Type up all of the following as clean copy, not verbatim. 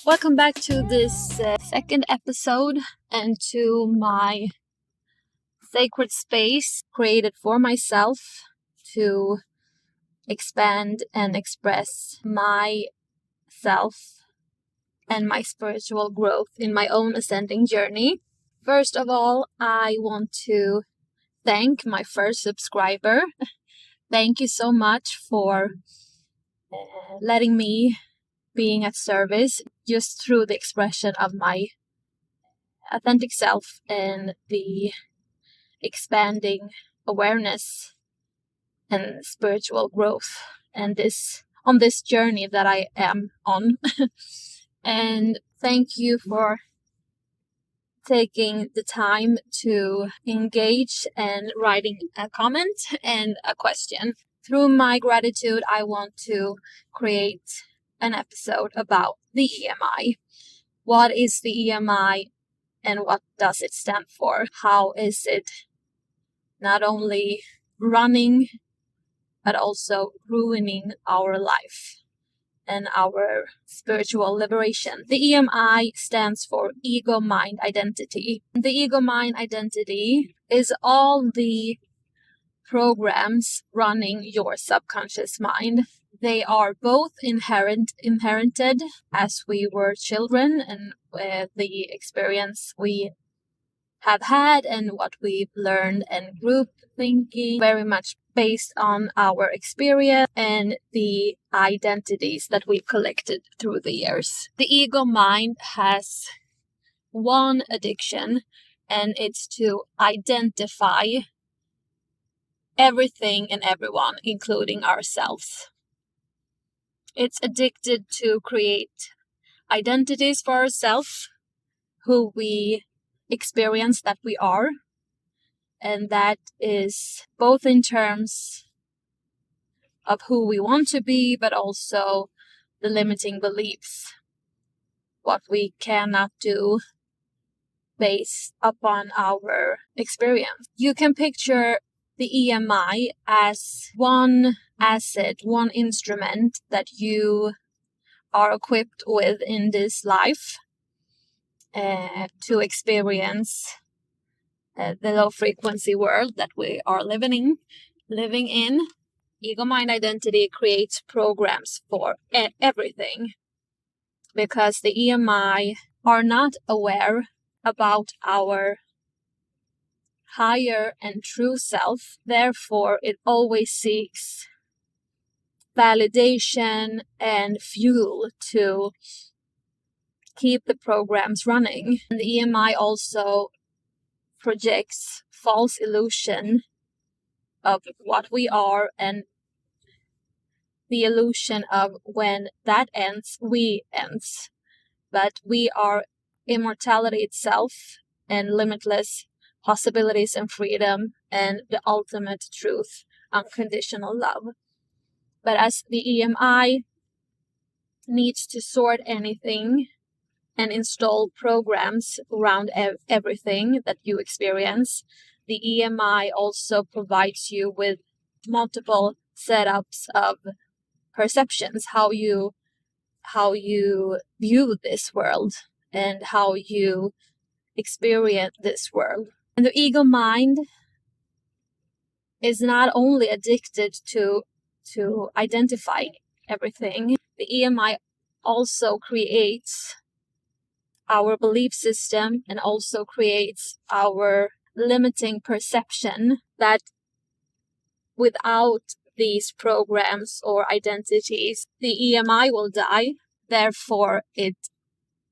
Welcome back to this second episode and to my sacred space created for myself to expand and express myself and my spiritual growth in my own ascending journey. First of all, I want to thank my first subscriber. Thank you so much for letting me being at service just through the expression of my authentic self and the expanding awareness and spiritual growth and on this journey that I am on. And thank you for taking the time to engage and writing a comment and a question. Through my gratitude, I want to create an episode about the EMI. What is the EMI and what does it stand for? How is it not only running but also ruining our life and our spiritual liberation? The EMI stands for ego mind identity. The ego mind identity is all the programs running your subconscious mind. They are both inherited as we were children and the experience we have had and what we've learned, and group thinking very much based on our experience and the identities that we've collected through the years. The ego mind has one addiction, and it's to identify everything and everyone, including ourselves. It's addicted to create identities for ourselves, who we experience that we are, and that is both in terms of who we want to be, but also the limiting beliefs, what we cannot do based upon our experience. You can picture the EMI as one asset, one instrument that you are equipped with in this life to experience the low frequency world that we are living in. Ego mind identity creates programs for everything, because the EMI are not aware about our higher and true self. Therefore, it always seeks validation and fuel to keep the programs running. And the EMI also projects false illusion of what we are, and the illusion of when that ends, we ends. But we are immortality itself and limitless possibilities and freedom and the ultimate truth, unconditional love. But as the EMI needs to sort anything and install programs around everything that you experience, the EMI also provides you with multiple setups of perceptions, how you view this world and how you experience this world. And the ego mind is not only addicted to identifying everything, the EMI also creates our belief system and also creates our limiting perception that without these programs or identities, the EMI will die. Therefore, it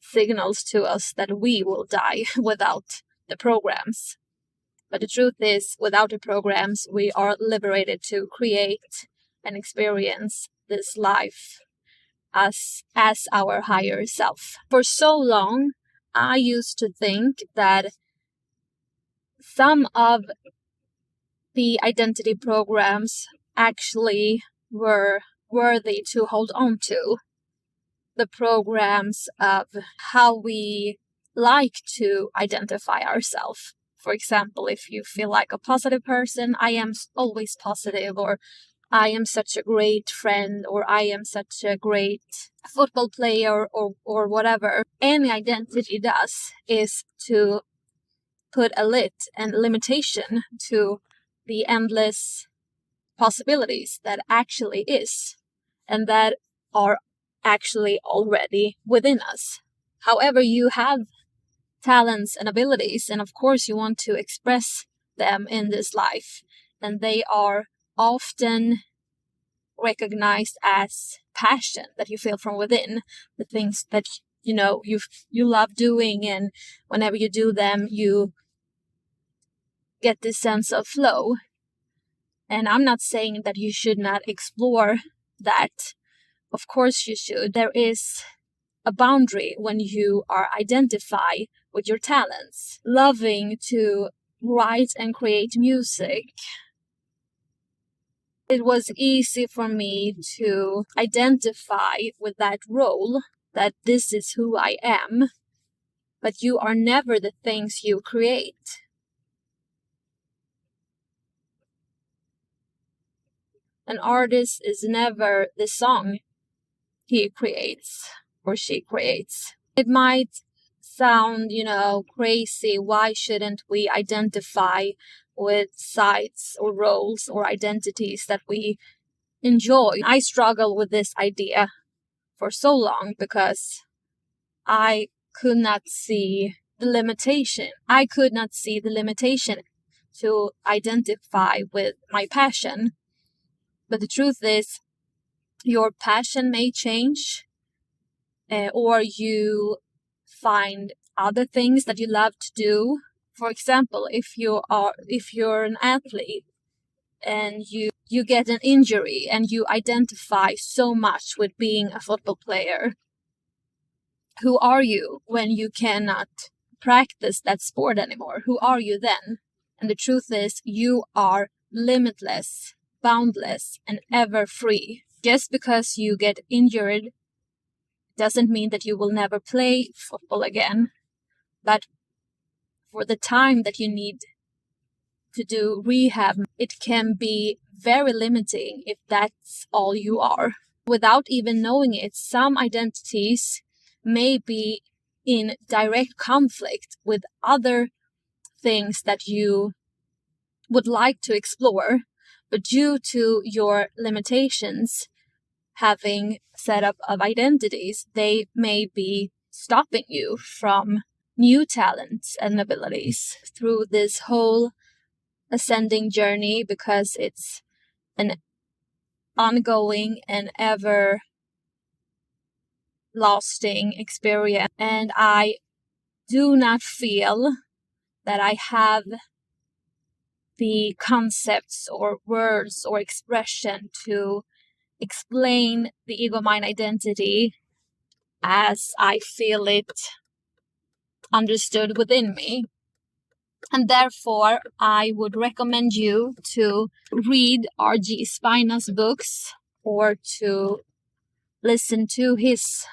signals to us that we will die without the programs. But the truth is, without the programs, we are liberated to create and experience this life as our higher self. For so long, I used to think that some of the identity programs actually were worthy to hold on to. The programs of how we like to identify ourselves. For example, if you feel like a positive person, I am always positive, or I am such a great friend, or I am such a great football player, or whatever. Any identity does is to put a limitation to the endless possibilities that actually is, and that are actually already within us. However, you have talents and abilities, and of course you want to express them in this life, and they are often recognized as passion that you feel from within, the things that you love doing, and whenever you do them you get this sense of flow. And I'm not saying that you should not explore that. Of course you should. There is a boundary when you are identify with your talents. Loving to write and create music, it was easy for me to identify with that role, that this is who I am, but you are never the things you create. An artist is never the song he creates or she creates. It might sound, crazy. Why shouldn't we identify with sides or roles or identities that we enjoy? I struggle with this idea for so long because I could not see the limitation. I could not see the limitation to identify with my passion. But the truth is, your passion may change, or you find other things that you love to do. For example, if you're an athlete and you get an injury and you identify so much with being a football player, who are you when you cannot practice that sport anymore? Who are you then? And the truth is, you are limitless, boundless, and ever free. Just because you get injured doesn't mean that you will never play football again. But for the time that you need to do rehab, it can be very limiting if that's all you are. Without even knowing it, some identities may be in direct conflict with other things that you would like to explore, but due to your limitations having set up of identities, they may be stopping you from new talents and abilities through this whole ascending journey, because it's an ongoing and ever lasting experience. And I do not feel that I have the concepts or words or expression to explain the ego mind identity as I feel it understood within me. And therefore, I would recommend you to read R.G. Spina's books or to listen to his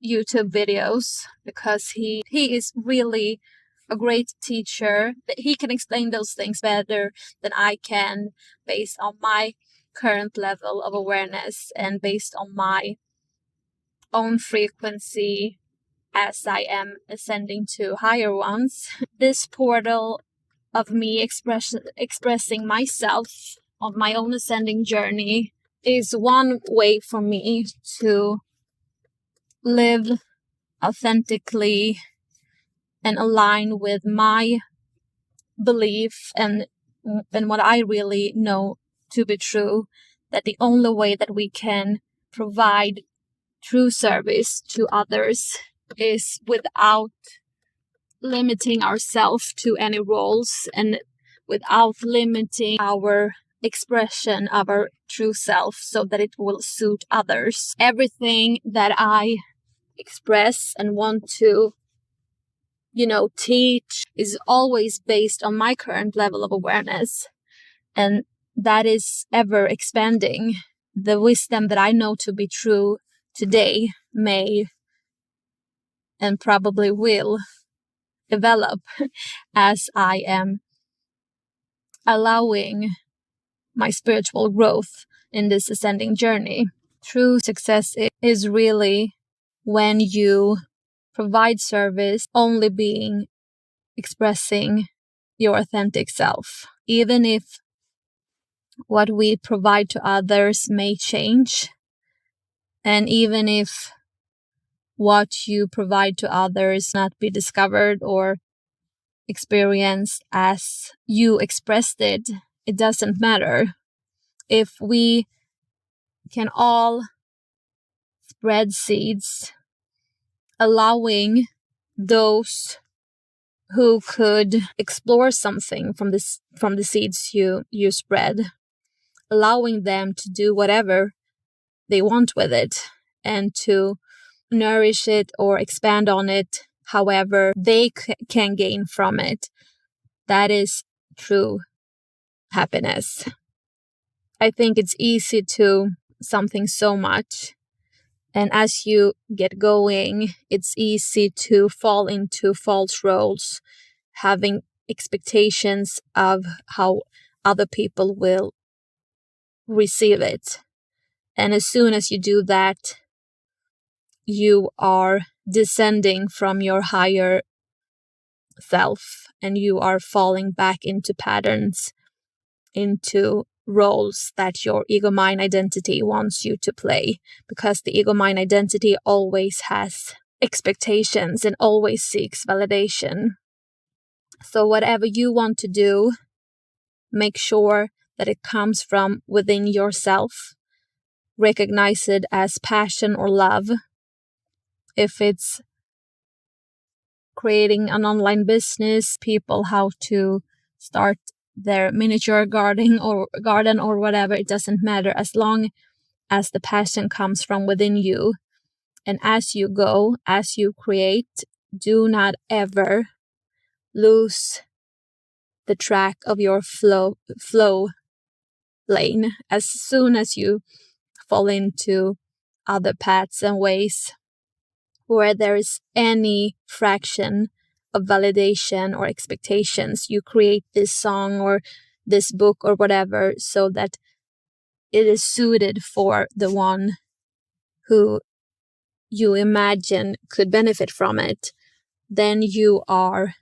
YouTube videos, because he is really a great teacher. He can explain those things better than I can, based on my current level of awareness and based on my own frequency as I am ascending to higher ones. This portal of me expressing myself on my own ascending journey is one way for me to live authentically and align with my belief and what I really know to be true, that the only way that we can provide true service to others is without limiting ourselves to any roles and without limiting our expression of our true self so that it will suit others. Everything that I express and want to teach is always based on my current level of awareness, and that is ever expanding. The wisdom that I know to be true today may and probably will develop as I am allowing my spiritual growth in this ascending journey. True success is really when you provide service only being expressing your authentic self. Even if what we provide to others may change, and even if what you provide to others not be discovered or experienced as you expressed it, it doesn't matter. If we can all spread seeds, allowing those who could explore something from the seeds you spread, allowing them to do whatever they want with it and to nourish it or expand on it however they can gain from it. That is true happiness. I think it's easy to something so much, and as you get going, it's easy to fall into false roles, having expectations of how other people will receive it. And as soon as you do that, you are descending from your higher self and you are falling back into patterns, into roles that your ego mind identity wants you to play, because the ego mind identity always has expectations and always seeks validation. So whatever you want to do, make sure that it comes from within yourself. Recognize it as passion or love. If it's creating an online business, people how to start their miniature garden or whatever, it doesn't matter, as long as the passion comes from within you. And as you go, as you create, do not ever lose the track of your flow lane. As soon as you fall into other paths and ways where there is any fraction of validation or expectations, you create this song or this book or whatever so that it is suited for the one who you imagine could benefit from it, then you are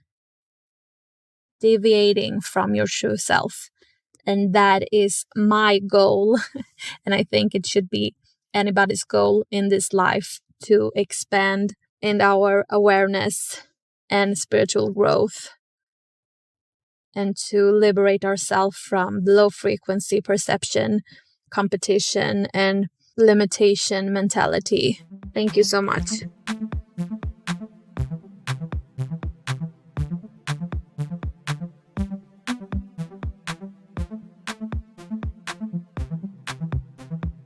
deviating from your true self. And that is my goal. And I think it should be anybody's goal in this life, to expand in our awareness and spiritual growth, and to liberate ourselves from low frequency perception, competition, and limitation mentality. Thank you so much.